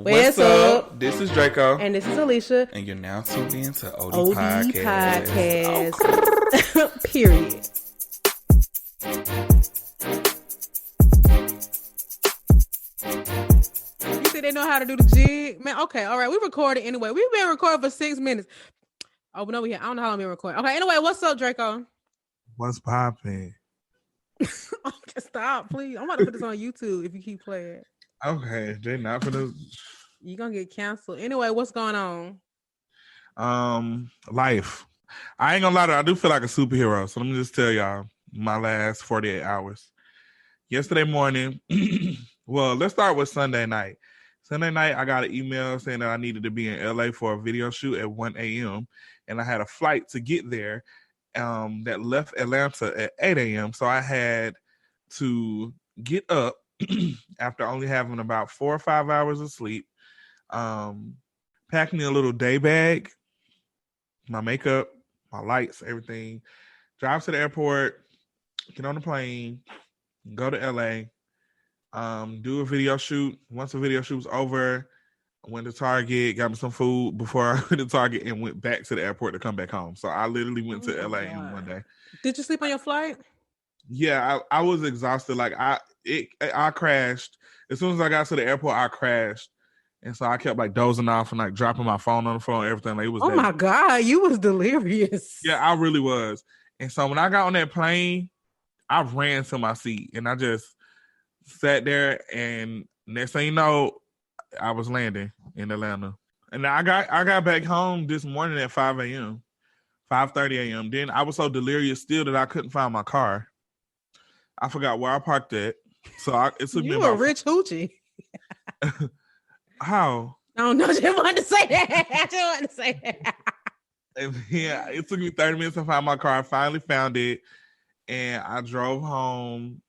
What's up? This is Draco. And this is Alicia. And you're now tuned in to OD Podcast. Oh. Period. You think they know how to do the jig? Man, okay, all right. We recorded anyway. We've been recording for 6 minutes. Oh, no, I don't know how long we've been recording. Okay, anyway, what's up, Draco? What's popping? Okay, stop, please. I'm about to put this on YouTube if you keep playing. Okay, they're not for the. You're gonna get canceled. Anyway, what's going on? Life. I ain't gonna lie to you, I do feel like a superhero. So let me just tell y'all my last 48 hours. Yesterday morning, well, let's start with Sunday night. Sunday night, I got an email saying that I needed to be in LA for a video shoot at 1 a.m. And I had a flight to get there that left Atlanta at 8 a.m. So I had to get up after only having about 4 or 5 hours of sleep. Pack me a little day bag, my makeup, my lights, everything. Drive to the airport, get on the plane, go to LA, do a video shoot. Once the video shoot was over, I went to Target, got me some food before I went to Target and went back to the airport to come back home. So I literally went to LA in one day. Did you sleep on your flight? Yeah, I was exhausted. Like I crashed. As soon as I got to the airport, I crashed. And so I kept like dozing off and like dropping my phone on the floor and everything. Like it was. Oh my God, you was delirious. Yeah, I really was. And so when I got on that plane, I ran to my seat and I just sat there. And next thing you know, I was landing in Atlanta. And I got back home this morning at 5 a.m., 5:30 a.m. Then I was so delirious still that I couldn't find my car. I forgot where I parked at. So it took me about... You a rich hoochie. How? No, I just wanted to say that. And yeah, it took me 30 minutes to find my car. I finally found it. And I drove home,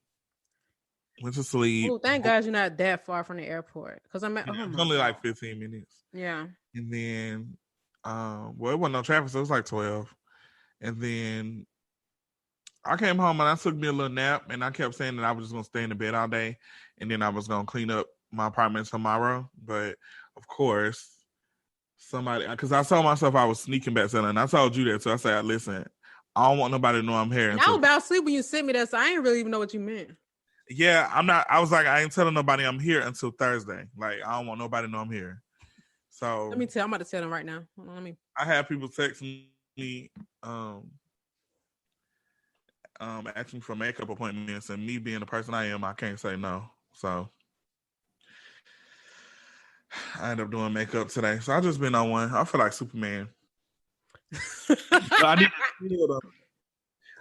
went to sleep. Oh, thank God you're not that far from the airport. Because I'm at it's only like 15 minutes. Yeah. And then, well, it wasn't no traffic, so it was like 12. And then I came home and I took me a little nap, and I kept saying that I was just going to stay in the bed all day, and then I was going to clean up my apartment tomorrow. But, of course, because I told myself I was sneaking back to and I told you that, so I said, listen, I don't want nobody to know I'm here. I was about to sleep when you sent me that, so I didn't really even know what you meant. Yeah, I'm not. I was like, I ain't telling nobody I'm here until Thursday. Like, I don't want nobody to know I'm here. So I'm about to tell them right now. Hold on, I have people text me, asking for makeup appointments, and me being the person I am, I can't say no. So I end up doing makeup today. So I just been on one. I feel like Superman.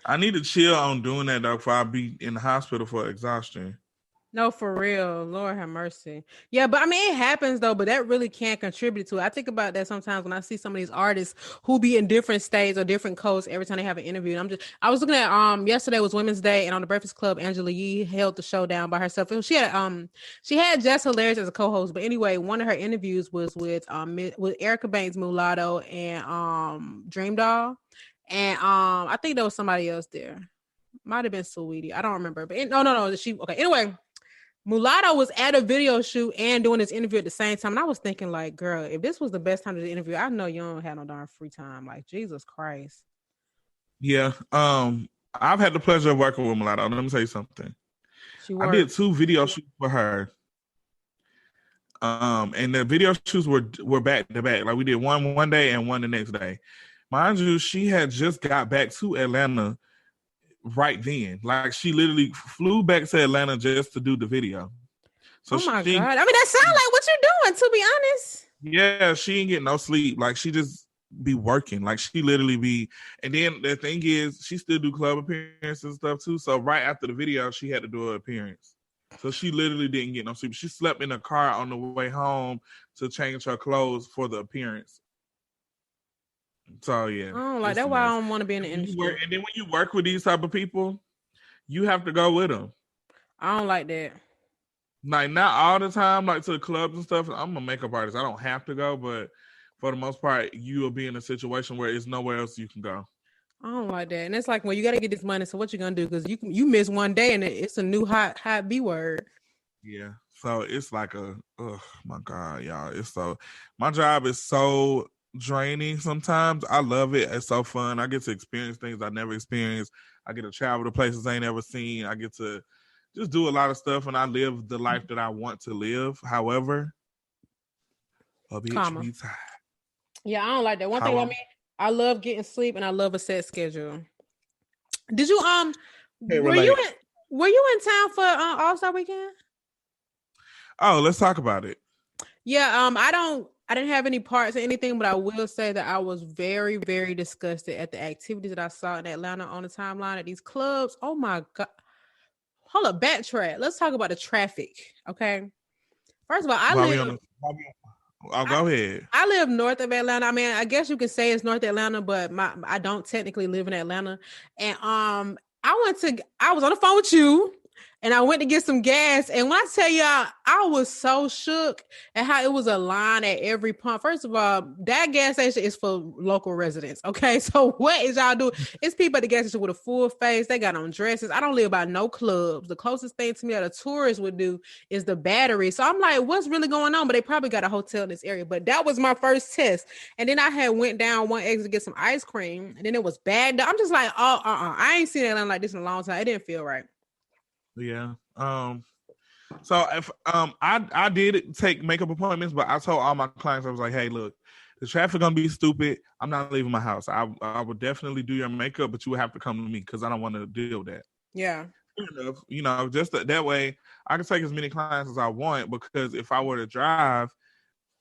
I need to chill on doing that though, before I be in the hospital for exhaustion. No, for real. Lord have mercy. Yeah, but I mean, it happens though, but that really can't contribute to it. I think about that sometimes when I see some of these artists who be in different states or different coasts every time they have an interview. And I was looking at, yesterday was Women's Day, and on the Breakfast Club, Angela Yee held the show down by herself. She had Jess Hilarious as a co-host, but anyway, one of her interviews was with Erica Banks, Mulatto, and Dream Doll. And I think there was somebody else there. Might have been Saweetie. I don't remember. But no. Okay. Anyway, Mulatto was at a video shoot and doing this interview at the same time. And I was thinking, like, girl, if this was the best time to do the interview, I know you don't have no darn free time. Like, Jesus Christ. Yeah. I've had the pleasure of working with Mulatto. Let me tell you something. I did 2 video shoots for her. And the video shoots were back to back. Like, we did one day and one the next day. Mind you, she had just got back to Atlanta right then. Like, she literally flew back to Atlanta just to do the video. So God. I mean, that sounds like what you're doing, to be honest. Yeah, she ain't getting no sleep. Like, she just be working. Like, she literally be... And then the thing is, she still do club appearances and stuff too. So right after the video, she had to do an appearance. So she literally didn't get no sleep. She slept in a car on the way home to change her clothes for the appearance. So yeah, that's why I don't want to be in the industry. And then when you work with these type of people, you have to go with them. I don't like that. Like, not all the time, like to the clubs and stuff. I'm a makeup artist. I don't have to go, but for the most part, you will be in a situation where there's nowhere else you can go. I don't like that. And it's like, well, you got to get this money. So what you gonna do? Because you miss one day and it's a new hot B word. Yeah. So it's like oh my God, y'all. My job is so draining sometimes. I love it. It's so fun. I get to experience things I never experienced. I get to travel to places I ain't never seen. I get to just do a lot of stuff, and I live the life that I want to live. However, a bitch be tired. Yeah, I don't like that. One thing about me, I love getting sleep and I love a set schedule. Did you were you in town for All-Star weekend? Oh, let's talk about it. Yeah, I didn't have any parts or anything, but I will say that I was very, very disgusted at the activities that I saw in Atlanta on the timeline at these clubs. Oh my God. Hold up, backtrack. Let's talk about the traffic. Okay. First of all, go ahead. I live north of Atlanta. I mean, I guess you could say it's North Atlanta, but I don't technically live in Atlanta. And I was on the phone with you and I went to get some gas. And when I tell y'all, I was so shook at how it was a line at every pump. First of all, that gas station is for local residents. Okay. So what is y'all doing? It's people at the gas station with a full face. They got on dresses. I don't live by no clubs. The closest thing to me that a tourist would do is the Battery. So I'm like, what's really going on? But they probably got a hotel in this area. But that was my first test. And then I had went down one exit to get some ice cream. And then it was bad. I'm just like, I ain't seen Atlanta like this in a long time. It didn't feel right. Yeah. So if I did take makeup appointments, but I told all my clients, I was like, hey, look, the traffic gonna be stupid. I'm not leaving my house. I would definitely do your makeup, but you would have to come to me because I don't want to deal with that. Yeah. You know, just that way I can take as many clients as I want, because if I were to drive,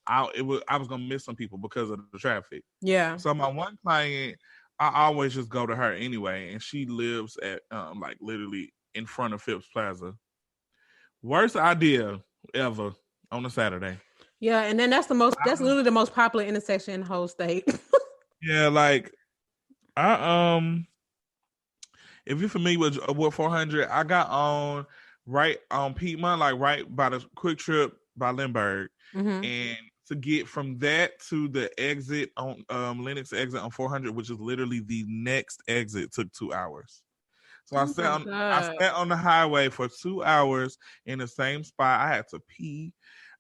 I was gonna miss some people because of the traffic. Yeah. So my one client, I always just go to her anyway, and she lives at like literally in front of Phipps Plaza. Worst idea ever on a Saturday. Yeah, and then that's literally the most popular intersection in the whole state. Yeah, like if you're familiar with 400, I got on right on Piedmont, like right by the Quick Trip by Lindbergh. Mm-hmm. And to get from that to the exit on Lennox exit on 400, which is literally the next exit, took 2 hours. So I sat on the highway for 2 hours in the same spot. I had to pee.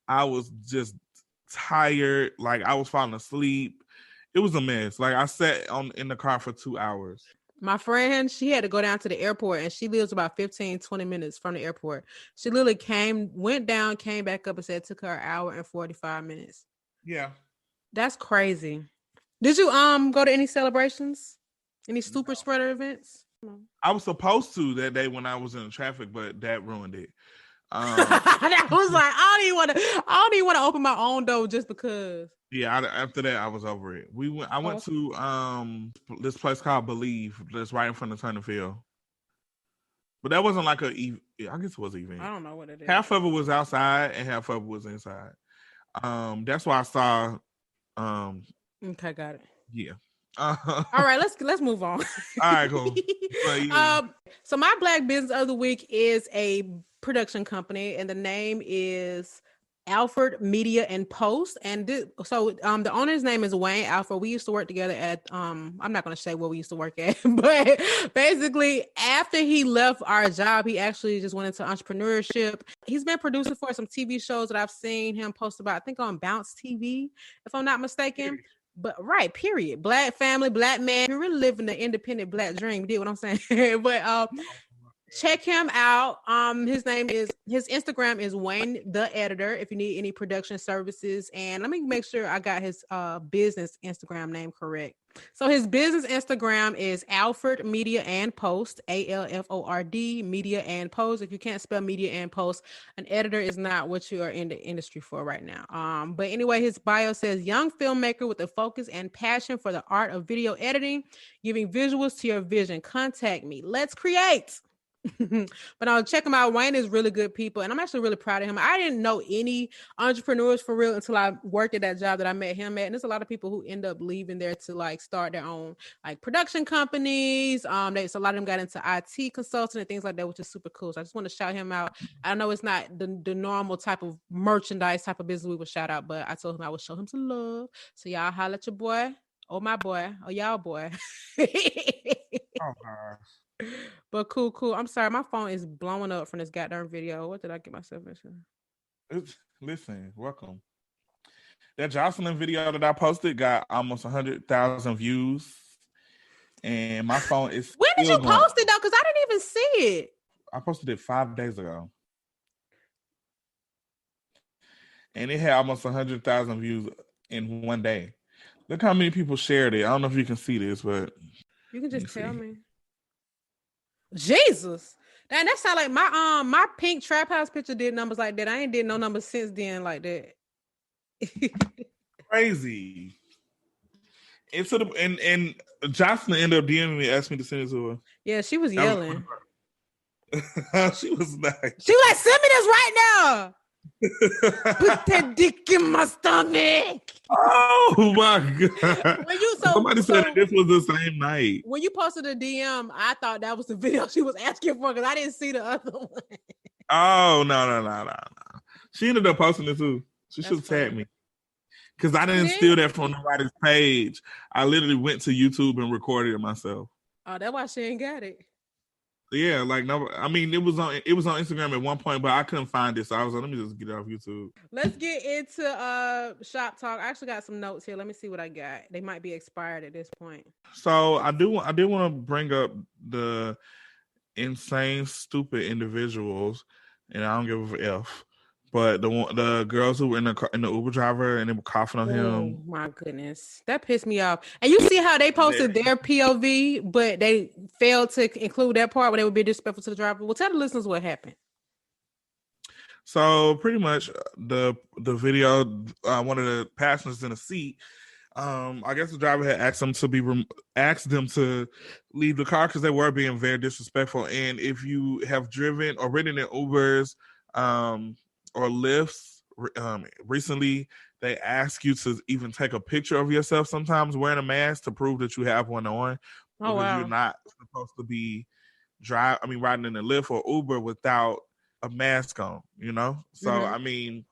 I was just tired. Like I was falling asleep. It was a mess. Like I sat in the car for 2 hours. My friend, she had to go down to the airport, and she lives about 15, 20 minutes from the airport. She literally went down, came back up, and said it took her an hour and 45 minutes. Yeah. That's crazy. Did you go to any celebrations? Any super spreader events? I was supposed to that day when I was in the traffic, but that ruined it. That was like, I don't even want to open my own door just because. Yeah, after that I was over it. I went to this place called Believe, that's right in front of Turner Field. But that wasn't like I guess it was an event. I don't know what it is. Half of it was outside and half of it was inside. That's why I saw okay, got it. Yeah. All right, let's move on. All right, cool. So my Black Business of the Week is a production company, and the name is Alfred Media and Post. And the owner's name is Wayne Alfred. We used to work together at I'm not going to say where we used to work at, but basically after he left our job, he actually just went into entrepreneurship. He's been producing for some TV shows that I've seen him post about, I think on Bounce TV, if I'm not mistaken. But period. Black family, Black man. You're really living the independent Black dream. You did what I'm saying? But check him out. His Instagram is Wayne the Editor. If you need any production services, and let me make sure I got his business Instagram name correct. So his business Instagram is Alfred Media and Post, ALFORD Media and Post. If you can't spell media and post, an editor is not what you are in the industry for right now. But anyway, his bio says young filmmaker with a focus and passion for the art of video editing, giving visuals to your vision. Contact me. Let's create. But I'll check him out. Wayne is really good people, and I'm actually really proud of him. I didn't know any entrepreneurs for real until I worked at that job that I met him at. And there's a lot of people who end up leaving there to like start their own like production companies. So a lot of them got into IT consulting and things like that, which is super cool. So I just want to shout him out. I know it's not the normal type of merchandise type of business we would shout out, but I told him I would show him some love. So y'all holla at your boy, or my boy, or y'all boy. Oh gosh. But cool. I'm sorry, my phone is blowing up from this goddamn video. What did I get myself into? Listen, welcome. That Jocelyn video that I posted got almost 100,000 views, and my phone is When did still you going. post it though? Because I didn't even see it. I posted it 5 days ago, and it had almost 100,000 views in one day. Look how many people shared it. I don't know if you can see this, but You can just tell me. Jesus. That sound like my pink trap house picture did numbers like that. I ain't did no numbers since then like that. Crazy. And Jocelyn ended up DMing me, asked me to send it to her. Yeah, she was yelling. She was nice. She was like, send me this right now. Put that dick in my stomach. Oh my god! Somebody said this was the same night. When you posted a DM, I thought that was the video she was asking for because I didn't see the other one. Oh no! She ended up posting it too. She should have tagged me because I didn't steal that from nobody's page. I literally went to YouTube and recorded it myself. Oh, that's why she ain't got it. Yeah, like no, I mean it was on Instagram at one point, but I couldn't find it, so I was like, let me just get it off YouTube. Let's get into shop talk. I actually got some notes here. Let me see what I got. They might be expired at this point. So I did want to bring up the insane, stupid individuals, and I don't give a F. But the girls who were in the Uber driver and they were coughing on him. Oh my goodness, that pissed me off. And you see how they posted their POV, but they failed to include that part where they would be disrespectful to the driver. Well, tell the listeners what happened. So pretty much the video, one of the passengers in the seat, I guess the driver had asked them to leave the car because they were being very disrespectful. And if you have driven or ridden in Ubers, or Lyfts, recently, they ask you to even take a picture of yourself sometimes wearing a mask to prove that you have one on. Oh, wow. You're not supposed to be riding in a Lyft or Uber without a mask on, you know? So, I mean,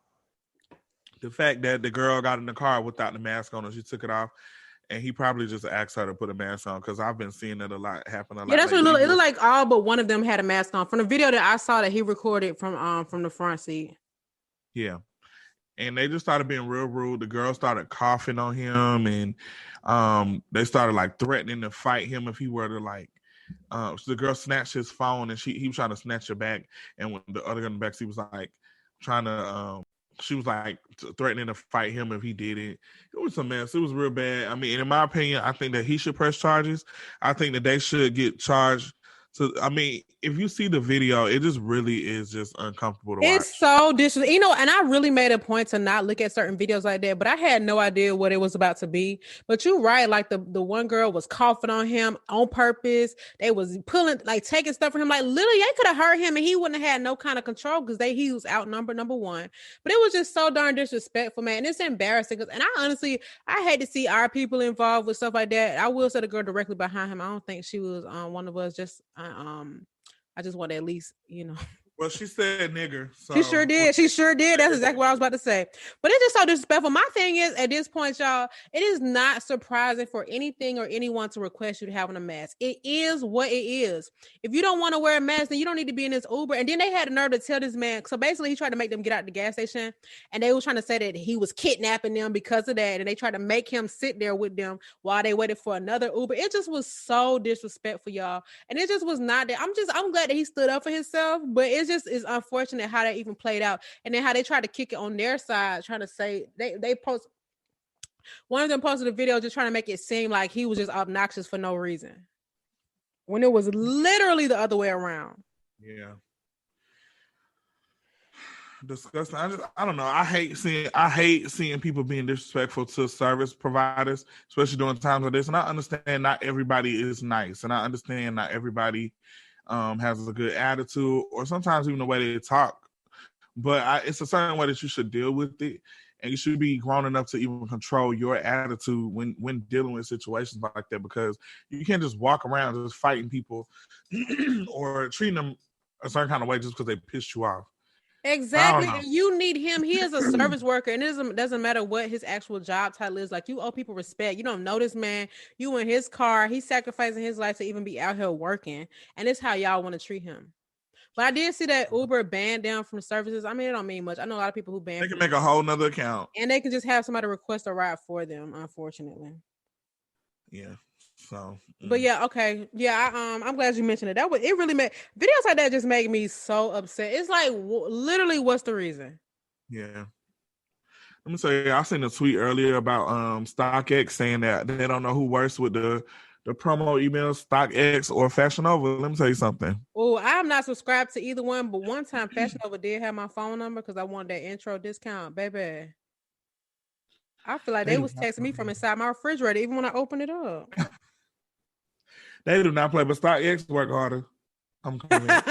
the fact that the girl got in the car without the mask on and she took it off, and he probably just asked her to put a mask on because I've been seeing it happen a lot. Yeah, that's what it looked like. All but one of them had a mask on from the video that I saw that he recorded from the front seat. Yeah. And they just started being real rude. The girl started coughing on him, and they started like threatening to fight him if he were to like. So the girl snatched his phone, and he was trying to snatch her back. And when the other girl in the back, she was like trying to. She was like threatening to fight him if he did it. It was a mess. It was real bad. I mean, in my opinion, I think that he should press charges. I think that they should get charged. So, I mean, if you see the video, it just really is just uncomfortable to watch. It's so disrespectful. You know, and I really made a point to not look at certain videos like that, but I had no idea what it was about to be. But you're right. Like the one girl was coughing on him on purpose. They was pulling, like taking stuff from him. Like literally, they could have hurt him and he wouldn't have had no kind of control because he was outnumbered, number one. But it was just so darn disrespectful, man. And it's embarrassing. And I hate to see our people involved with stuff like that. I will say the girl directly behind him. I don't think she was one of us. I just want to at least, you know. Well, she said nigger. So. She sure did. That's exactly what I was about to say. But it's just so disrespectful. My thing is, at this point, y'all, it is not surprising for anything or anyone to request you to have on a mask. It is what it is. If you don't want to wear a mask, then you don't need to be in this Uber. And then they had the nerve to tell this man. So basically, he tried to make them get out the gas station. And they were trying to say that he was kidnapping them because of that. And they tried to make him sit there with them while they waited for another Uber. It just was so disrespectful, y'all. And it just was not that. I'm glad that he stood up for himself. But it just is unfortunate how that even played out, and then how they tried to kick it on their side, trying to say they post. One of them posted a video just trying to make it seem like he was just obnoxious for no reason, when it was literally the other way around. Yeah, disgusting. I don't know. I hate seeing people being disrespectful to service providers, especially during times like this. And I understand not everybody is nice, and I understand not everybody has a good attitude, or sometimes even the way they talk. But it's a certain way that you should deal with it, and you should be grown enough to even control your attitude when dealing with situations like that, because you can't just walk around just fighting people or treating them a certain kind of way just because they pissed you off. Exactly. And you need him. He is a service worker, and it doesn't matter what his actual job title is. Like, you owe people respect. You don't know this man. You in his car. He's sacrificing his life to even be out here working. And it's how y'all want to treat him. But I did see that Uber banned them from services. I mean, it don't mean much. I know a lot of people who banned They can make a whole nother account. and they can just have somebody request a ride for them, unfortunately. Yeah. So But yeah, okay. Yeah, I'm glad you mentioned it. It really made videos like that just make me so upset. It's like literally what's the reason? yeah. Let me say, I seen a tweet earlier about StockX saying that they don't know who works with the promo emails, StockX or Fashion Nova. Let me tell you something. Oh, I'm not subscribed to either one, but one time Fashion Nova did have my phone number because I wanted that intro discount, baby. I feel like they was texting me from inside my refrigerator even when I opened it up. They do not play, but StockX work harder. I'm convinced.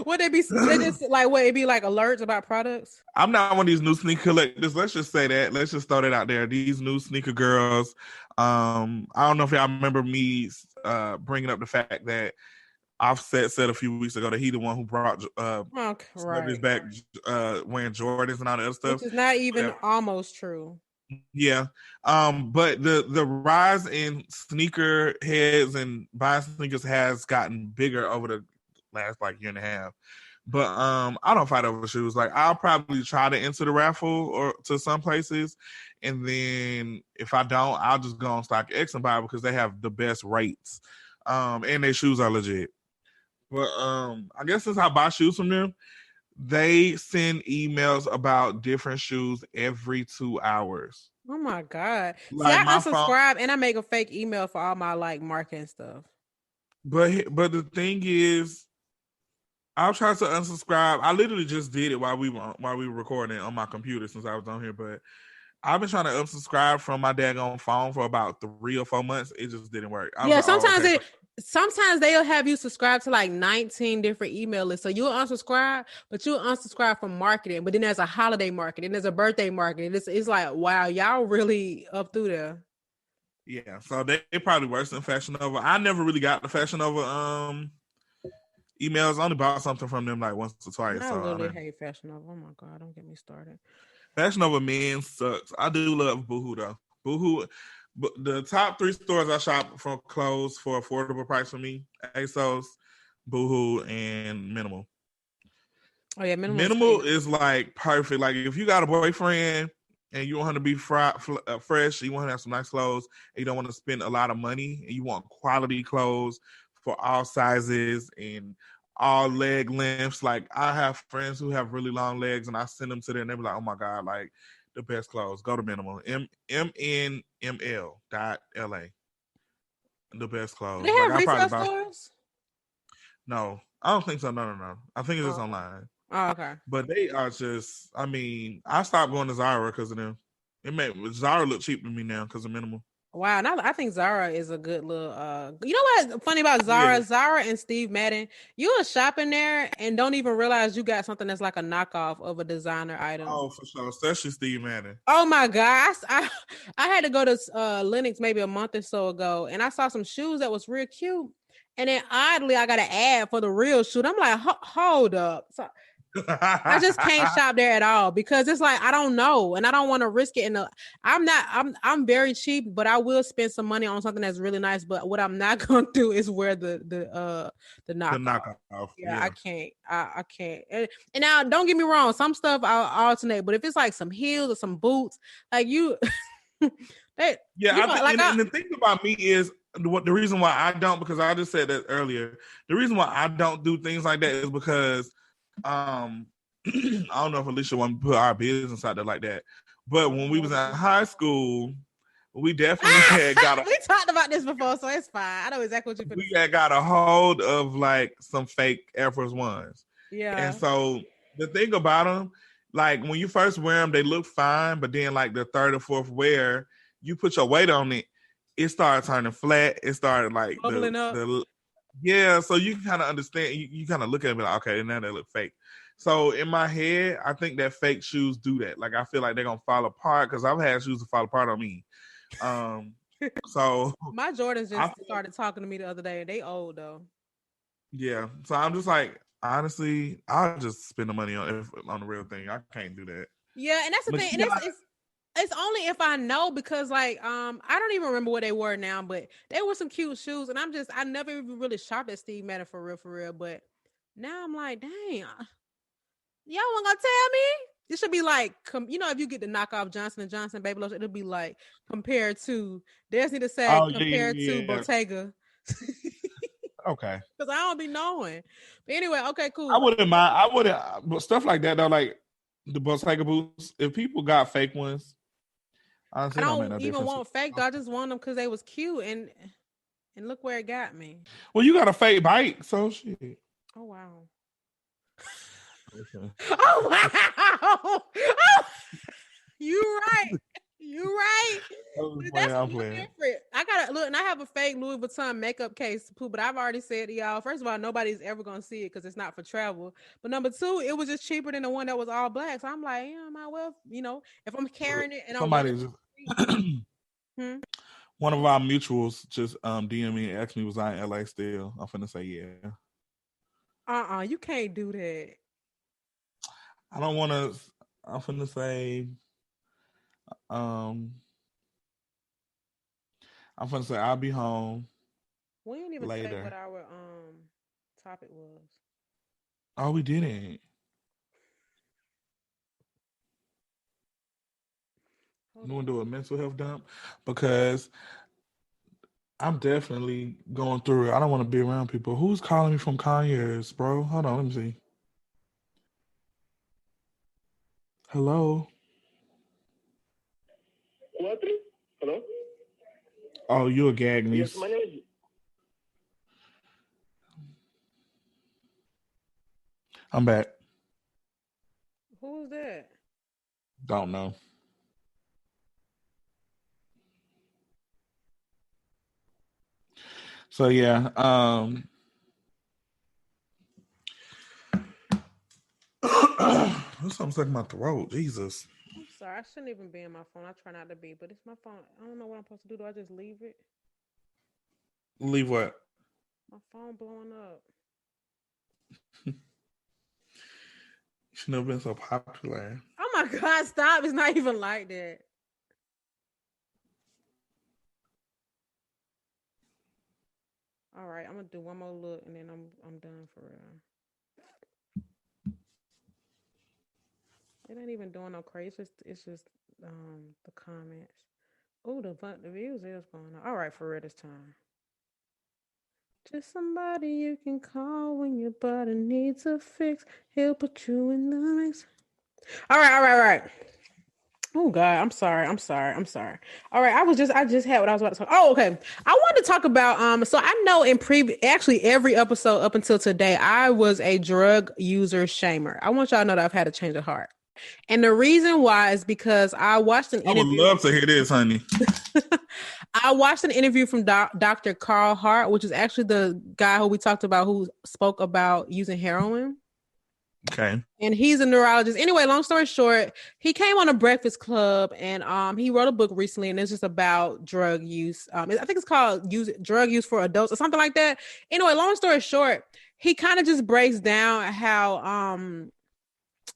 Would they be? They just like what? It be like alerts about products. I'm not one of these new sneaker collectors. Let's just say that. Let's just throw that out there. These new sneaker girls. I don't know if y'all remember me bringing up the fact that Offset said a few weeks ago that he the one who brought celebrities back wearing Jordans and all the other stuff. Which is not even almost true. Yeah. But the rise in sneaker heads and buying sneakers has gotten bigger over the last like year and a half. But I don't fight over shoes. Like I'll probably try to enter the raffle or to some places, and then if I don't, I'll just go on StockX and buy it because they have the best rates. And their shoes are legit. But I guess since I buy shoes from them, they send emails about different shoes every 2 hours. Oh my God. Like see, I unsubscribe and I make a fake email for all my like marketing stuff. But the thing is, I'll try to unsubscribe. I literally just did it while we were recording on my computer since I was on here. But I've been trying to unsubscribe from my daggone phone for about 3 or 4 months. It just didn't work. Yeah, sometimes they'll have you subscribe to like 19 different email lists. So you'll unsubscribe, but you'll unsubscribe from marketing. But then there's a holiday marketing, there's a birthday marketing. It's like, wow, y'all really up through there. Yeah, so they probably worse than Fashion Nova. I never really got the Fashion Nova emails. I only bought something from them like once or twice. I literally hate Fashion Nova. Oh my God, don't get me started. Fashion Nova men sucks. I do love Boohoo though. Boohoo, but the top 3 stores I shop from clothes for affordable price for me: ASOS, Boohoo, and Minimal. Oh yeah, Minimal is like perfect. Like if you got a boyfriend and you want him to be fresh, you want him to have some nice clothes, and you don't want to spend a lot of money, and you want quality clothes for all sizes and all leg lengths. Like I have friends who have really long legs, and I send them to them, and they be like, "Oh my God, like the best clothes." Go to Minimal, MNML.LA. The best clothes. They have retail stores? No, I don't think so. No. I think it's just online. Oh, okay. But they are just, I mean, I stopped going to Zara because of them. It made Zara look cheap to me now because of Minimal. Wow, now I think Zara is a good little you know what's funny about Zara? Yeah. Zara and Steve Madden, you are shopping there and don't even realize you got something that's like a knockoff of a designer item. Oh, for sure. Especially Steve Madden. Oh my God. I had to go to Lenox maybe a month or so ago, and I saw some shoes that was real cute. And then oddly, I got an ad for the real shoe. I'm like, hold up. So I just can't shop there at all because it's like I don't know and I don't want to risk it. I'm very cheap, but I will spend some money on something that's really nice. But what I'm not gonna do is wear the knockoff. Yeah, I can't. And now don't get me wrong, some stuff I'll alternate, but if it's like some heels or some boots, like you, and the thing about me is the reason why I don't, because I just said that earlier. The reason why I don't do things like that is because. I don't know if Alicia want to put our business out there like that, but when we was in high school, we definitely had got. We talked about this before, so it's fine. I know exactly what we had got a hold of like some fake Air Force Ones. Yeah, and so the thing about them, like when you first wear them, they look fine, but then like the third or fourth wear, you put your weight on it, it started turning flat. It started like bubbling up. Yeah, so you can kind of understand. You kind of look at it like, okay, now they look fake. So in my head, I think that fake shoes do that. Like I feel like they're gonna fall apart because I've had shoes to fall apart on me. So my Jordans just started talking to me the other day. They old though. Yeah, so I'm just like, honestly, I'll just spend the money on the real thing. I can't do that. Yeah, and that's the thing. And it's only if I know because like I don't even remember what they were now, but they were some cute shoes, and I never even really shopped at Steve Madden for real, but Now I'm like, dang, y'all want gonna tell me? It should be like, if you get the knockoff Johnson & Johnson baby lotion, it'll be like compared to. They just need to say Oh compared to yeah. Bottega. Okay. Because I don't be knowing. But anyway, okay, I cool. wouldn't mind. I wouldn't, but stuff like that though, like the Bottega boots. If people got fake ones, honestly, I it don't make don't no even difference. want fake though. I just want them because they was cute and look where it got me. Well, you got a fake bike, so shit. Oh wow. Okay. Oh wow. You right. You right. That's a I'm little playing. different. I gotta look, and I have a fake Louis Vuitton makeup case too, but I've already said to y'all, first of all, nobody's ever gonna see it because it's not for travel. But number two, it was just cheaper than the one that was all black. So I'm like, yeah, my well, if I'm carrying it and I'm running Somebody just hmm? one of our mutuals just DM me and asked me was I in LA still. I'm finna say yeah. You can't do that. I don't want to. I'm finna say um. I'm finna say I'll be home We didn't even say what later. our topic was. Oh, we didn't. Hold You want on. to do a mental health dump because I'm definitely going through it. I don't want to be around people. Who's calling me from Conyers, bro? Hold on, let me see. Hello. What? Hello? Oh, you a gag Yes, niece. my name is. I'm back. Who's that? Don't know. So yeah, something stuck in my throat. Jesus. I'm sorry. I shouldn't even be in my phone. I try not to be, but it's my phone. I don't know what I'm supposed to do. Do I just leave it? Leave what? My phone blowing up. Should never been so popular. Oh my God, stop. It's not even like that. All right, I'm gonna do one more look and then I'm done for real. It ain't even doing no crazy. It's just the comments. Oh, the views is going on. All right, for real this time. Just somebody you can call when your body needs a fix. He'll put you in the mix. All right. Oh God, I'm sorry. All right, I just had what I was about to talk. Oh, okay. I wanted to talk about so I know in actually every episode up until today, I was a drug user shamer. I want y'all to know that I've had a change of heart. And the reason why is because I watched an I would interview. love to hear this, honey. I watched an interview from Dr. Carl Hart, which is actually the guy who we talked about who spoke about using heroin. Okay. And he's a neurologist. Anyway, long story short, he came on a Breakfast Club and he wrote a book recently and it's just about drug use. I think it's called Drug Use for Adults or something like that. Anyway, long story short, he kind of just breaks down how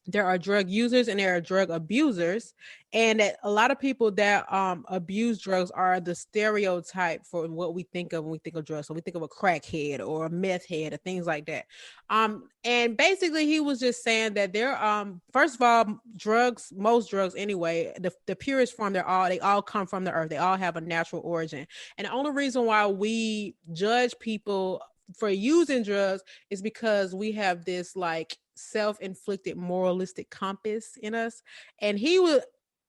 there are drug users and there are drug abusers, and that a lot of people that abuse drugs are the stereotype for what we think of when we think of drugs. So we think of a crackhead or a meth head or things like that. And basically he was just saying that there first of all, most drugs anyway, the purest form, they all come from the earth. They all have a natural origin. And the only reason why we judge people for using drugs is because we have this like self-inflicted moralistic compass in us. And he would,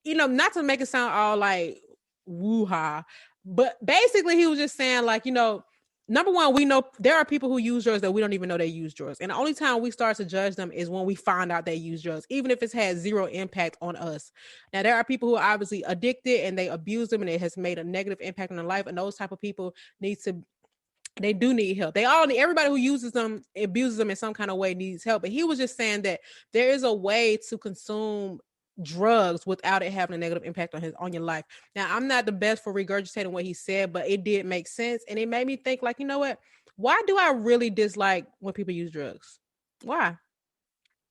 not to make it sound all like woo-ha, but basically he was just saying like, number one, we know there are people who use drugs that we don't even know they use drugs. And the only time we start to judge them is when we find out they use drugs, even if it's had zero impact on us. Now, there are people who are obviously addicted and they abuse them and it has made a negative impact on their life. And those type of people they do need help. Everybody who uses them, abuses them in some kind of way needs help. But he was just saying that there is a way to consume drugs without it having a negative impact on your life. Now, I'm not the best for regurgitating what he said, but it did make sense. And it made me think like, you know what? Why do I really dislike when people use drugs? Why?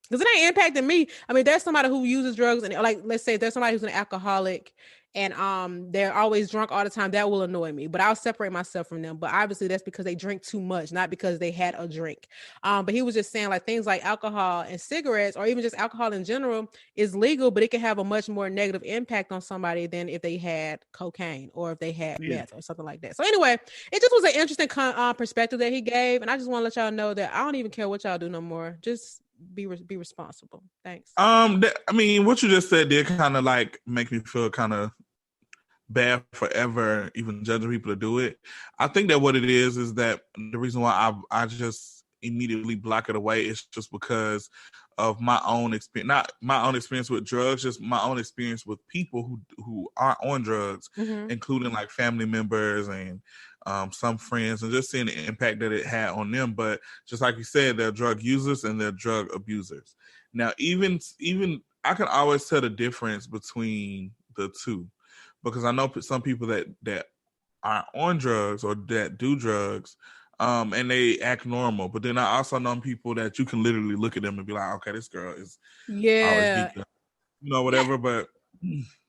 Because it ain't impacting me. I mean, there's somebody who uses drugs, and like, let's say there's somebody who's an alcoholic, and they're always drunk all the time. That will annoy me, but I'll separate myself from them. But obviously, that's because they drink too much, not because they had a drink. But he was just saying like things like alcohol and cigarettes, or even just alcohol in general, is legal, but it can have a much more negative impact on somebody than if they had cocaine or if they had meth or something like that. So anyway, it just was an interesting perspective that he gave, and I just want to let y'all know that I don't even care what y'all do no more. Just be responsible. Thanks. I mean, what you just said did kind of like make me feel kind of bad forever, even judging people to do it. I think that what it is that the reason why I just immediately block it away is just because of my own experience, not my own experience with drugs, just my own experience with people who are on drugs, including like family members and some friends, and just seeing the impact that it had on them. But just like you said, they're drug users and they're drug abusers. Now, even I can always tell the difference between the two, because I know some people that are on drugs or that do drugs, and they act normal. But then I also know people that you can literally look at them and be like, okay, this girl is always geeked up, whatever. Yeah. But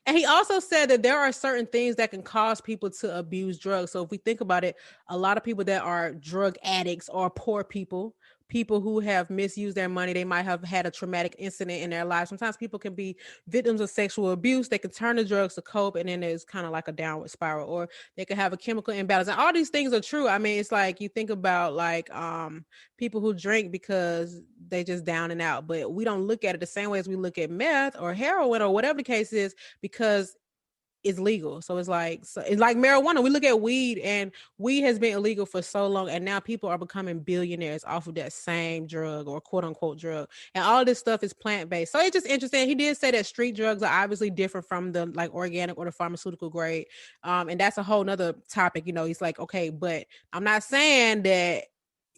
and he also said that there are certain things that can cause people to abuse drugs. So if we think about it, a lot of people that are drug addicts are poor people who have misused their money. They might have had a traumatic incident in their life. Sometimes people can be victims of sexual abuse. They can turn to drugs to cope, and then there's kind of like a downward spiral, or they could have a chemical imbalance. And all these things are true. I mean, it's like you think about like people who drink because they just down and out, but we don't look at it the same way as we look at meth or heroin or whatever the case is, because it's legal. So it's like marijuana. We look at weed, and weed has been illegal for so long, and now people are becoming billionaires off of that same drug, or quote unquote drug. And all this stuff is plant-based. So it's just interesting. He did say that street drugs are obviously different from the like organic or the pharmaceutical grade. And that's a whole nother topic. He's like, okay, but I'm not saying that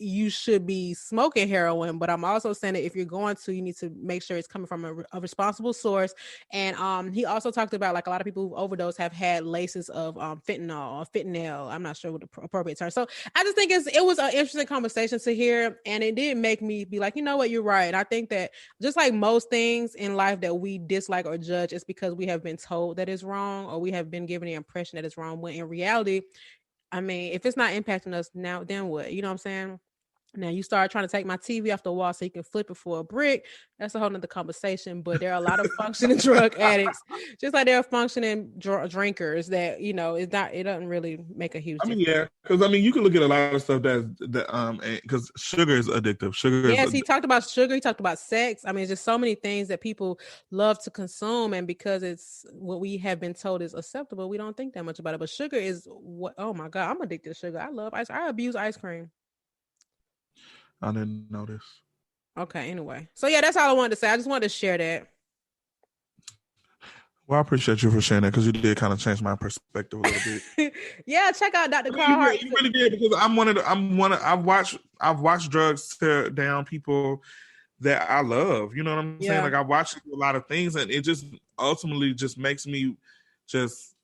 you should be smoking heroin, but I'm also saying that if you're going to, you need to make sure it's coming from a responsible source. And he also talked about like a lot of people who overdose have had laces of fentanyl or fentanyl. I'm not sure what the appropriate term. So I just think it was an interesting conversation to hear, and it did make me be like, you know what, you're right. And I think that just like most things in life that we dislike or judge, it's because we have been told that it's wrong, or we have been given the impression that it's wrong, when in reality, I mean, if it's not impacting us now, then what? You know what I'm saying? Now you start trying to take my TV off the wall so you can flip it for a brick. That's a whole nother conversation. But there are a lot of functioning drug addicts, just like there are functioning drinkers that, it doesn't really make a huge difference. Yeah, because you can look at a lot of stuff because sugar is addictive. He talked about sugar. He talked about sex. I mean, it's just so many things that people love to consume, and because it's what we have been told is acceptable, we don't think that much about it. But sugar is what? Oh my God, I'm addicted to sugar. I love ice. I abuse ice cream. I didn't notice. Okay, anyway. So yeah, that's all I wanted to say. I just wanted to share that. Well, I appreciate you for sharing that, because you did kind of change my perspective a little bit. Yeah, check out Dr. Carl Hart. You really did, because I've watched drugs tear down people that I love. You know what I'm saying? Like, I watched a lot of things, and it just ultimately just makes me just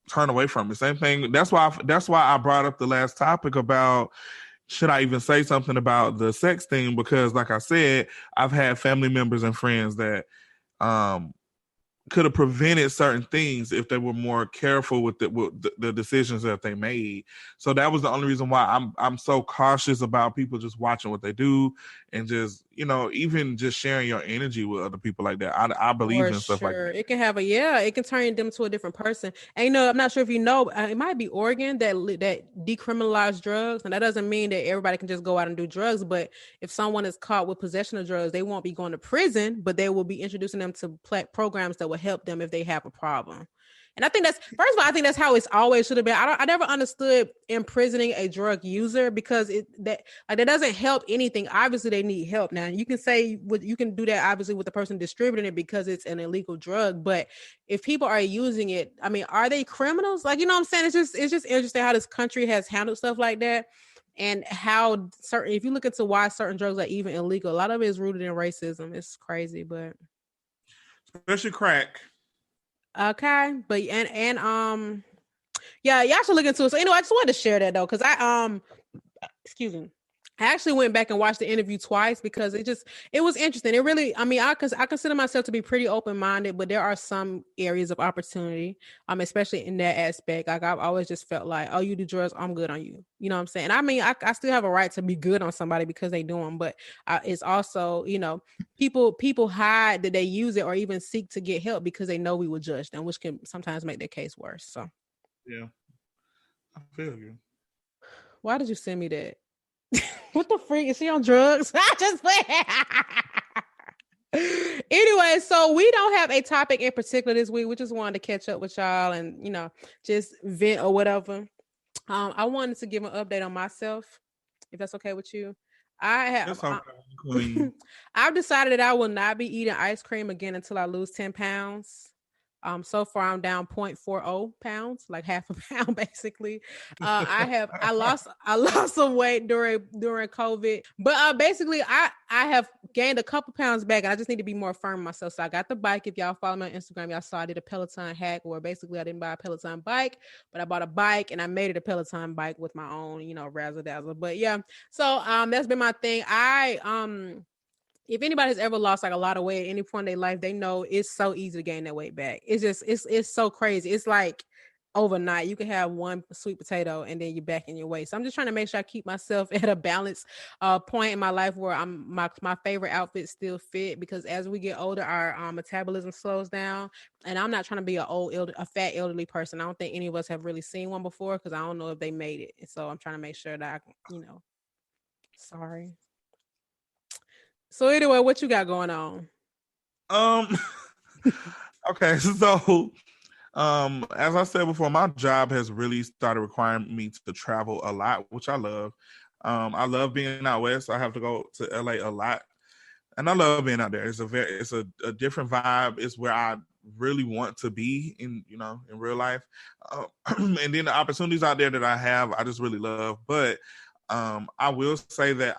turn away from it. Same thing. That's why I brought up the last topic about, should I even say something about the sex thing? Because like I said, I've had family members and friends that could have prevented certain things if they were more careful with the decisions that they made. So that was the only reason why I'm so cautious about people just watching what they do, and just, even just sharing your energy with other people like that. I believe in stuff like that. It can have it can turn them to a different person. And I'm not sure if it might be Oregon that decriminalized drugs, and that doesn't mean that everybody can just go out and do drugs. But if someone is caught with possession of drugs, they won't be going to prison, but they will be introducing them to programs that will help them if they have a problem. And I think I think that's how it's always should have been. I never understood imprisoning a drug user, because that doesn't help anything. Obviously, they need help. Now, you can say you can do that obviously with the person distributing it, because it's an illegal drug. But if people are using it, I mean, are they criminals? Like, you know what I'm saying? It's just interesting how this country has handled stuff like that, and how if you look into why certain drugs are even illegal, a lot of it is rooted in racism. It's crazy, but especially crack. Okay, but and yeah, y'all should look into it. So anyway, I just wanted to share that though, because excuse me, I actually went back and watched the interview twice because it was interesting. It really, I mean, I consider myself to be pretty open-minded, but there are some areas of opportunity, especially in that aspect. Like I've always just felt like, oh, you do drugs, I'm good on you. You know what I'm saying? I mean, I still have a right to be good on somebody because they do them, but it's also, people hide that they use it or even seek to get help because they know we will judge them, which can sometimes make their case worse. So, yeah, I feel you. why did you send me that? What the freak? Is she on drugs? I just Anyway, so we don't have a topic in particular this week. We just wanted to catch up with y'all and just vent or whatever. I wanted to give an update on myself, if that's okay with you. That's okay, Queen. I've decided that I will not be eating ice cream again until I lose 10 pounds. So far I'm down 0.40 pounds, like half a pound basically. I lost some weight during COVID, but basically I have gained a couple pounds back and I just need to be more firm myself. So I got the bike. If y'all follow me on Instagram, y'all saw I did a Peloton hack where basically I didn't buy a Peloton bike, but I bought a bike and I made it a Peloton bike with my own, razzle dazzle. But yeah, so that's been my thing. If anybody's ever lost like a lot of weight at any point in their life, they know it's so easy to gain that weight back. It's just, it's so crazy. It's like overnight. You can have one sweet potato and then you're back in your weight. So I'm just trying to make sure I keep myself at a balanced point in my life where my favorite outfits still fit, because as we get older, our metabolism slows down. And I'm not trying to be a fat elderly person. I don't think any of us have really seen one before because I don't know if they made it. So I'm trying to make sure that sorry. So anyway, what you got going on? Okay, so as I said before, my job has really started requiring me to travel a lot, which I love. I love being out west. I have to go to LA a lot, and I love being out there. It's a different vibe. It's where I really want to be in real life, and then the opportunities out there that I have, I just really love. But I will say that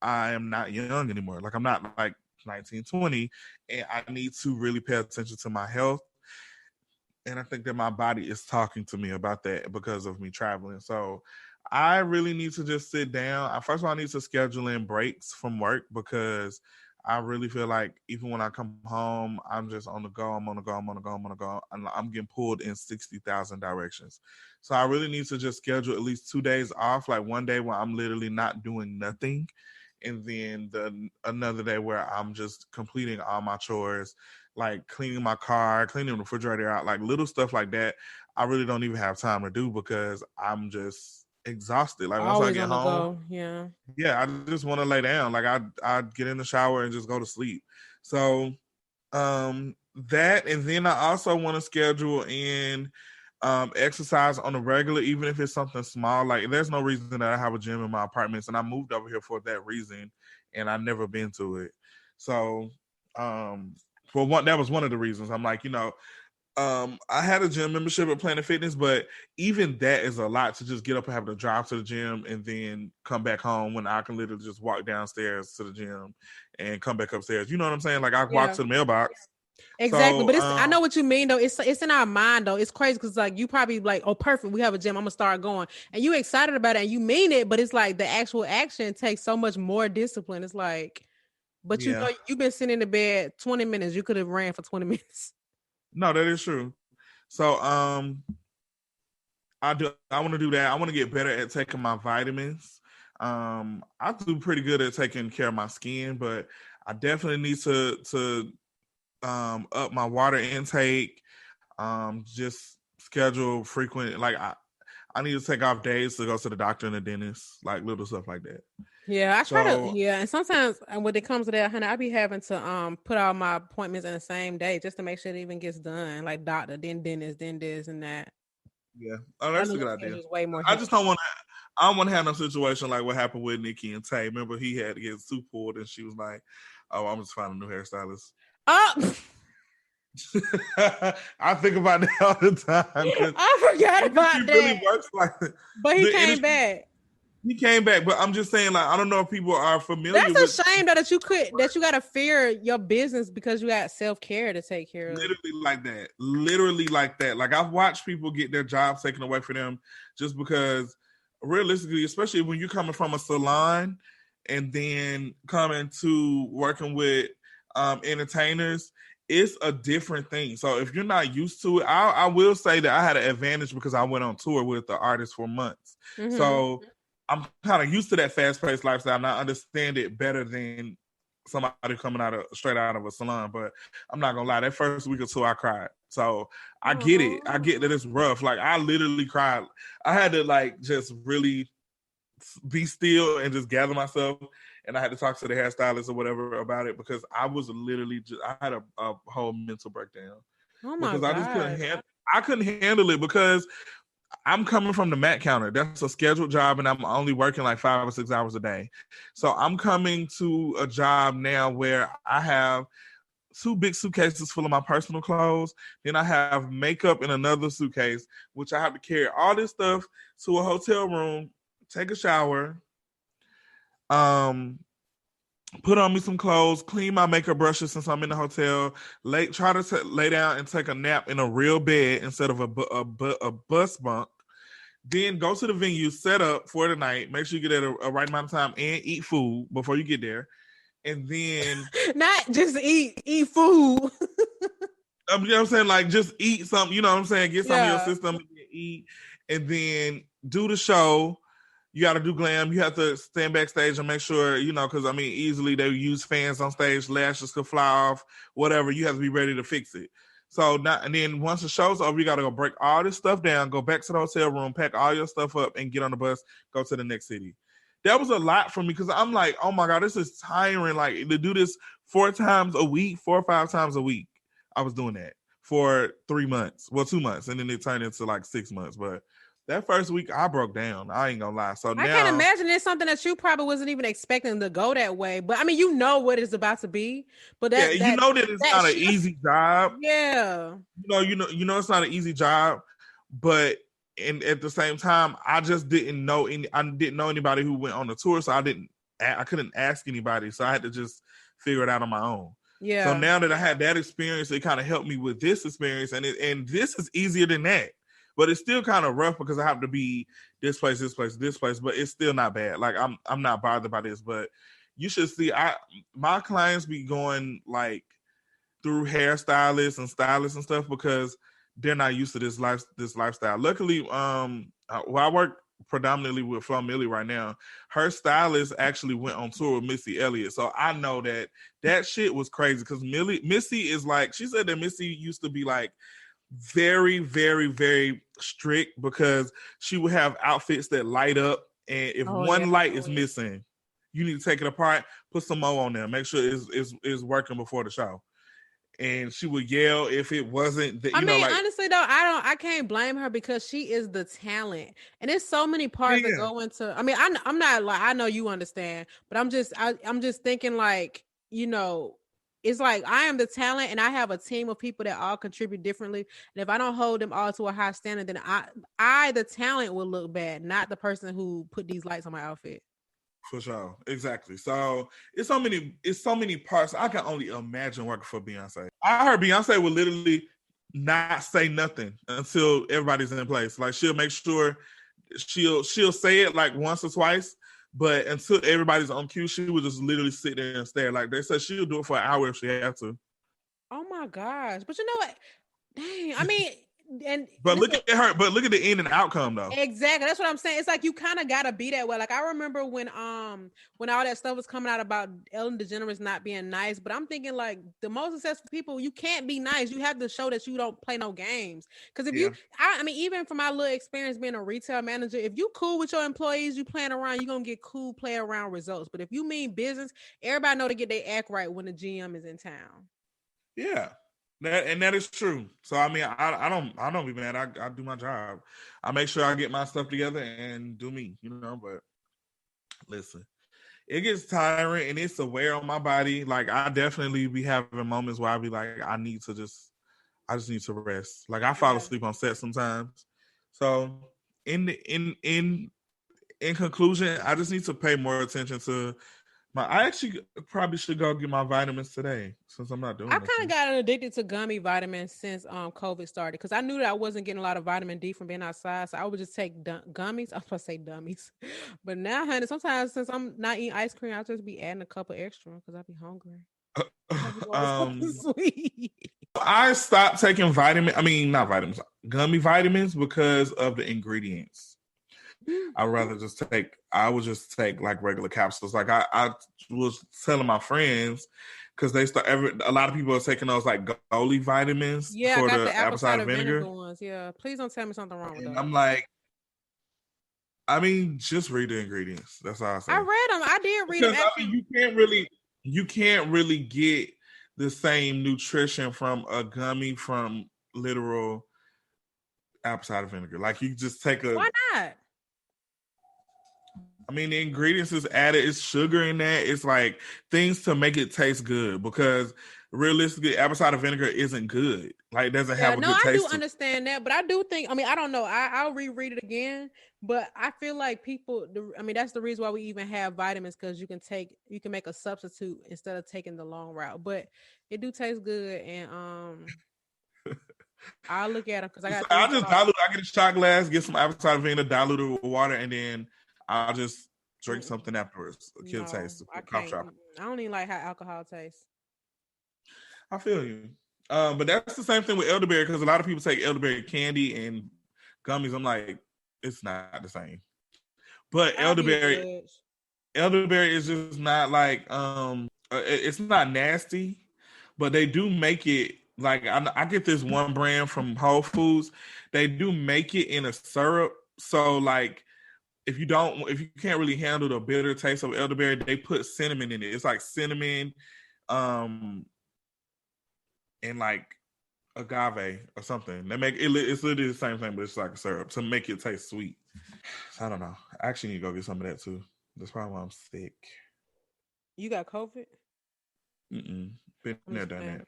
I am not young anymore. Like I'm not like 19, 20, and I need to really pay attention to my health. And I think that my body is talking to me about that because of me traveling. So I really need to just sit down. First of all, I need to schedule in breaks from work because I really feel like even when I come home, I'm just on the go. I'm on the go. And I'm getting pulled in 60,000 directions. So I really need to just schedule at least 2 days off, like one day where I'm literally not doing nothing. And then another day where I'm just completing all my chores, like cleaning my car, cleaning the refrigerator out, like little stuff like that. I really don't even have time to do because I'm just exhausted. Like once I get home, yeah, I just want to lay down. Like I get in the shower and just go to sleep. So that, and then I also want to schedule in exercise on a regular, even if it's something small. Like there's no reason that I have a gym in my apartments, and I moved over here for that reason, and I've never been to it. So that was one of the reasons. I'm like, I had a gym membership at Planet Fitness, but even that is a lot to just get up and have to drive to the gym and then come back home when I can literally just walk downstairs to the gym and come back upstairs. You know what I'm saying? Like I walk to the mailbox. Exactly. So, but I know what you mean though. It's in our mind though. It's crazy because like you probably like, oh, perfect, we have a gym, I'm gonna start going. And you excited about it and you mean it, but it's like the actual action takes so much more discipline. It's like, but you've been sitting in the bed 20 minutes. You could have ran for 20 minutes. No, that is true. So I want to do that. I want to get better at taking my vitamins. I do pretty good at taking care of my skin, but I definitely need to up my water intake. Just schedule frequent. Like I need to take off days to go to the doctor and the dentist, like little stuff like that. Yeah, I try to. Yeah, and sometimes when it comes to that, honey, I be having to put all my appointments in the same day just to make sure it even gets done. Like doctor, then dentist, then this and that. Yeah, that's a good idea. Way more. I just don't want to. I don't want to have no situation like what happened with Nikki and Tay. Remember, he had to get his tooth pulled, and she was like, "Oh, I'm just finding a new hairstylist." I think about that all the time. I forgot about that. Really works like that. But he came back. He came back, but I'm just saying, like, I don't know if people are familiar. That's a shame though that you gotta fear your business because you got self-care to take care of. Literally like that. Like I've watched people get their jobs taken away from them just because realistically, especially when you're coming from a salon and then coming to working with entertainers, it's a different thing. So if you're not used to it, I will say that I had an advantage because I went on tour with the artist for months. Mm-hmm. So I'm kind of used to that fast-paced lifestyle, and I understand it better than somebody coming straight out of a salon. But I'm not gonna lie, that first week or two I cried. So I get it. I get that it's rough. Like I literally cried. I had to like just really be still and just gather myself. And I had to talk to the hairstylist or whatever about it because I was literally I had a whole mental breakdown. Oh my because God. I just couldn't handle it because I'm coming from the mat counter. That's a scheduled job, and I'm only working like 5 or 6 hours a day. So I'm coming to a job now where I have 2 big suitcases full of my personal clothes. Then I have makeup in another suitcase, which I have to carry all this stuff to a hotel room, take a shower, put on me some clothes, clean my makeup brushes since I'm in the hotel, try to lay down and take a nap in a real bed instead of a bus bunk. Then go to the venue, set up for the night, make sure you get at a right amount of time and eat food before you get there. And then not just eat food. You know what I'm saying? Like just eat something, you know what I'm saying? Get some of your system and eat, and then do the show. You got to do glam. You have to stand backstage and make sure, because easily they use fans on stage, lashes could fly off, whatever. You have to be ready to fix it. So now, and then once the show's over, you got to go break all this stuff down, go back to the hotel room, pack all your stuff up, and get on the bus, go to the next city. That was a lot for me because I'm like, oh my God, this is tiring. Like to do this 4 or 5 times a week. I was doing that for 3 months, 2 months, and then it turned into like 6 months. But that first week, I broke down. I ain't gonna lie. So I can't imagine it's something that you probably wasn't even expecting to go that way. But you know what it's about to be. But that it's not an easy job. Yeah. You know it's not an easy job. But at the same time, I just didn't know anybody who went on the tour, so I couldn't ask anybody. So I had to just figure it out on my own. Yeah. So now that I had that experience, it kind of helped me with this experience, and this is easier than that. But it's still kind of rough because I have to be this place, but it's still not bad. Like I'm not bothered by this, but you should see my clients be going like through hairstylists and stylists and stuff because they're not used to this lifestyle. Luckily, I work predominantly with Flo Millie right now. Her stylist actually went on tour with Missy Elliott, so I know that shit was crazy because Missy is like, she said that Missy used to be like very, very, very strict because she would have outfits that light up, and if light is missing, you need to take it apart, put some more on there, make sure it's working before the show. And she would yell if it wasn't. Honestly though, I can't blame her because she is the talent, and there's so many parts that go into. I'm not like, I know you understand, but I'm just thinking like, it's like I am the talent and I have a team of people that all contribute differently. And if I don't hold them all to a high standard, then I the talent will look bad, not the person who put these lights on my outfit. For sure. Exactly. So it's so many parts. I can only imagine working for Beyonce. I heard Beyonce would literally not say nothing until everybody's in place. Like she'll make sure she'll say it like once or twice. But until everybody's on cue, she would just literally sit there and stare. Like they said, she'll do it for an hour if she had to. Oh my gosh! But you know what? Dang, look at her. But look at the end and outcome, though. Exactly, that's what I'm saying. It's like you kind of gotta be that way. Like I remember when all that stuff was coming out about Ellen DeGeneres not being nice. But I'm thinking like the most successful people, you can't be nice. You have to show that you don't play no games. Because if even from my little experience being a retail manager, if you cool with your employees, you playing around, you're gonna get cool play around results. But if you mean business, everybody know to get their act right when the GM is in town. Yeah. That is true. So I don't be mad. I do my job. I make sure I get my stuff together and do me, but listen, it gets tiring and it's a wear on my body. Like I definitely be having moments where I be like, I just need to rest. Like I fall asleep on set sometimes. So in conclusion, I just need to pay more attention to I actually probably should go get my vitamins today since I'm not doing I nothing. kind of got addicted to gummy vitamins since COVID started because I knew that I wasn't getting a lot of vitamin D from being outside, so I would just take gummies. I was supposed to say dummies, but now, honey, sometimes since I'm not eating ice cream, I'll just be adding a couple extra because I be hungry. I be wanting something sweet. I stopped taking not vitamins, gummy vitamins because of the ingredients. I would just take like regular capsules. Like I was telling my friends because a lot of people are taking those like Goli vitamins Yeah, I for got the the apple cider vinegar ones. Yeah, please don't tell me something wrong with and those. I'm like, just read the ingredients. That's all I say. I read them. I did read them. Because you can't really get the same nutrition from a gummy from literal apple cider vinegar. Like you just take Why not? the ingredients is added. It's sugar in that. It's like things to make it taste good because realistically, apple cider vinegar isn't good. Like it doesn't have a good taste. I do understand that, but I do think. I don't know. I'll reread it again, but I feel like people. That's the reason why we even have vitamins because you can make a substitute instead of taking the long route. But it do taste good, and I'll look at them because I just dilute. I get a shot glass, get some apple cider vinegar, dilute it with water, and then I'll just drink something afterwards. Kill taste. I can't. I don't even like how alcohol tastes. I feel you. But that's the same thing with elderberry because a lot of people take elderberry candy and gummies. I'm like, it's not the same. But elderberry is just not like it's not nasty, but they do make it like I get this one brand from Whole Foods. They do make it in a syrup. So like if you can't really handle the bitter taste of elderberry, they put cinnamon in it. It's like cinnamon, and like agave or something. They make it's literally the same thing, but it's like a syrup to make it taste sweet. I don't know. I actually need to go get some of that too. That's probably why I'm sick. You got COVID? Been there, done that.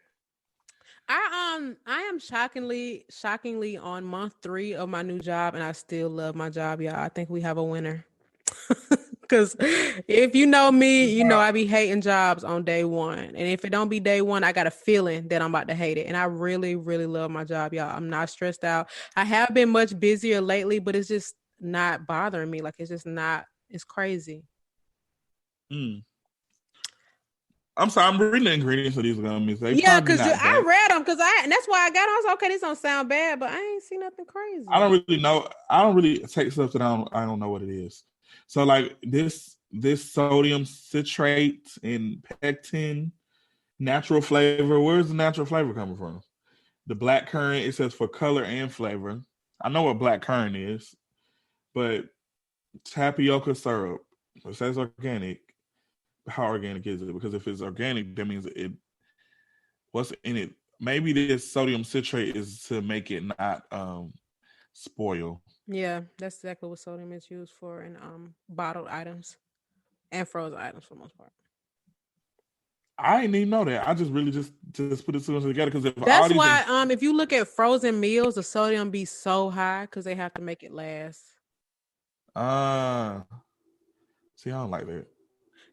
I am shockingly on month 3 of my new job, and I still love my job, y'all. I think we have a winner. Because if you know me, you know I be hating jobs on day 1, and if it don't be day 1, I got a feeling that I'm about to hate it. And I really, really love my job, y'all. I'm not stressed out. I have been much busier lately, but it's just not bothering me. Like it's just not. It's crazy. I'm sorry, I'm reading the ingredients of these gummies. Because I read them and that's why I got them. I was like, okay, this don't sound bad, but I ain't see nothing crazy. I don't really know. I don't really take stuff that I don't know what it is. So like this sodium citrate and pectin, natural flavor. Where's the natural flavor coming from? The black currant, it says for color and flavor. I know what black currant is, but tapioca syrup. It says organic. How organic is it? Because if it's organic, that means what's in it? Maybe this sodium citrate is to make it not spoil. Yeah, that's exactly what sodium is used for in bottled items and frozen items for the most part. I didn't even know that. I just really just put the two together because that's why if you look at frozen meals, the sodium be so high because they have to make it last. See, I don't like that.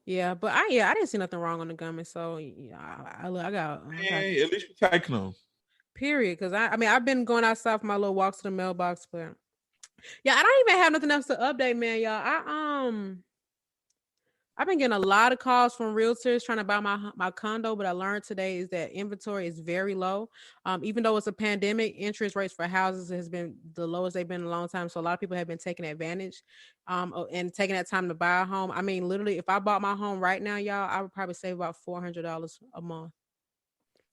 Yeah, but I didn't see nothing wrong on the gummy, so I got. Hey, at least you taking them. Period, because I've been going outside for my little walks to the mailbox, but yeah, I don't even have nothing else to update, man, y'all. I've been getting a lot of calls from realtors trying to buy my condo, but I learned today is that inventory is very low. Even though it's a pandemic, interest rates for houses has been the lowest they've been in a long time. So a lot of people have been taking advantage and taking that time to buy a home. Literally, if I bought my home right now, y'all, I would probably save about $400 a month.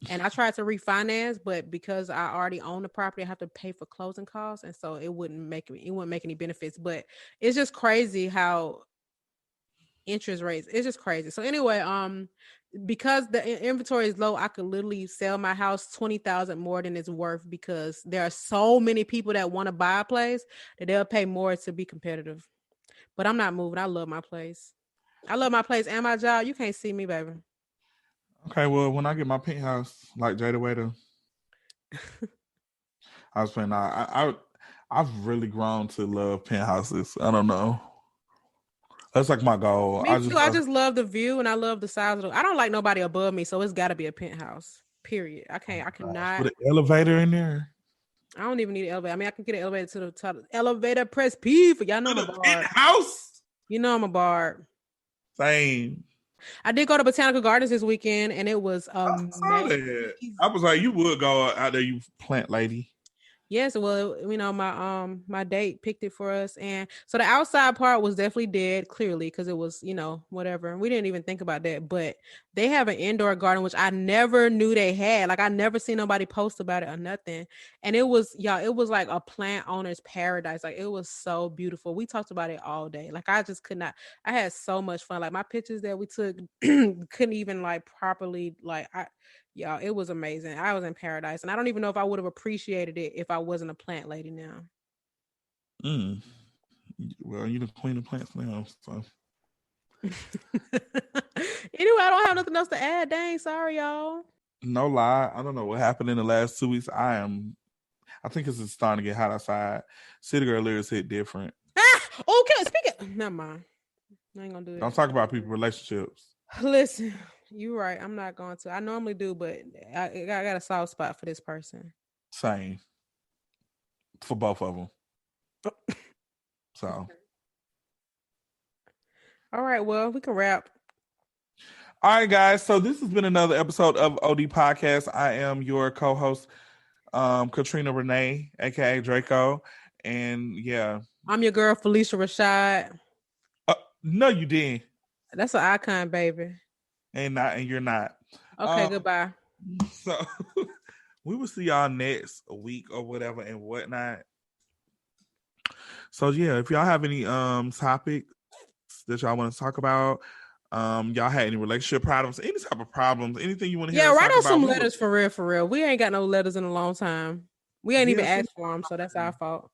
And I tried to refinance, but because I already own the property, I have to pay for closing costs, and so it wouldn't make any benefits. But it's just crazy how interest rates. It's just crazy. So anyway, because the inventory is low, I could literally sell my house $20,000 more than it's worth because there are so many people that want to buy a place that they'll pay more to be competitive. But I'm not moving. I love my place. I love my place and my job. You can't see me, baby. Okay, well, when I get my penthouse, like Jada Waiter, I was saying, I've really grown to love penthouses. I don't know. That's like my goal. Me too. I just love the view and I love the size of the. I don't like nobody above me, so it's got to be a penthouse. Period. I can't. I cannot. Put an elevator in there. I don't even need an elevator. I mean, I can get an elevator to the top. Elevator, press P for y'all know I'm a bard. Penthouse. You know I'm a bard. Same. I did go to Botanical Gardens this weekend, and it was amazing. I was like, you would go out there, you plant lady. Yes, well, you know, my date picked it for us, and so the outside part was definitely dead, clearly, because it was, you know, whatever. We didn't even think about that, but they have an indoor garden, which I never knew they had. Like, I never seen nobody post about it or nothing, and it was, y'all, it was like a plant owner's paradise. Like, it was so beautiful. We talked about it all day. Like, I just could not. I had so much fun. Like, my pictures that we took couldn't even like properly Yeah, it was amazing. I was in paradise, and I don't even know if I would have appreciated it if I wasn't a plant lady now. Well, you're the queen of plants now, so. Anyway, I don't have nothing else to add. Dang, sorry, y'all. No lie, I don't know what happened in the last 2 weeks. I think it's starting to get hot outside. City Girl lyrics hit different. Okay, speaking. Never mind. I ain't gonna do it. Don't talk about people's relationships. Listen. You're right. I'm not going to. I normally do, but I got a soft spot for this person. Same. For both of them. So. All right. Well, we can wrap. All right, guys. So this has been another episode of OD Podcast. I am your co-host, Katrina Renee, aka Draco. And yeah. I'm your girl, Felicia Rashad. No, you didn't. That's an icon, baby. And you're not. Okay, goodbye. So we will see y'all next week or whatever and whatnot. So yeah, if y'all have any topics that y'all want to talk about, y'all had any relationship problems, any type of problems, anything you want to hear. Yeah, write us some letters for real. We ain't got no letters in a long time. We ain't even asked for them, so that's our fault.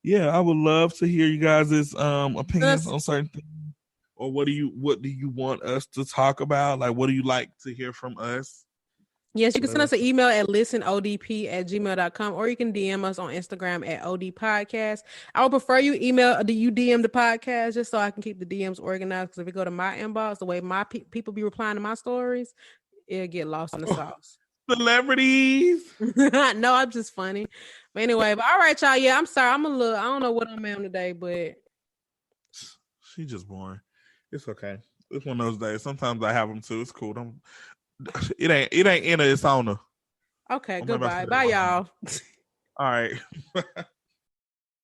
Yeah, I would love to hear you guys' opinions on certain things. Or what do you want us to talk about? Like, what do you like to hear from us? Yes, you can send us an email at listenodp@gmail.com, or you can DM us on Instagram at OD Podcast. I would prefer you DM the podcast just so I can keep the DMs organized. Because if you go to my inbox, the way my people be replying to my stories, it'll get lost in the sauce. Celebrities. No, I'm just funny. But anyway, all right, y'all. Yeah, I'm sorry. I don't know what I'm on today, but she just boring. It's okay. It's one of those days. Sometimes I have them too. It's cool. It ain't in her, it's on her. Okay, goodbye. Bye, y'all. All right.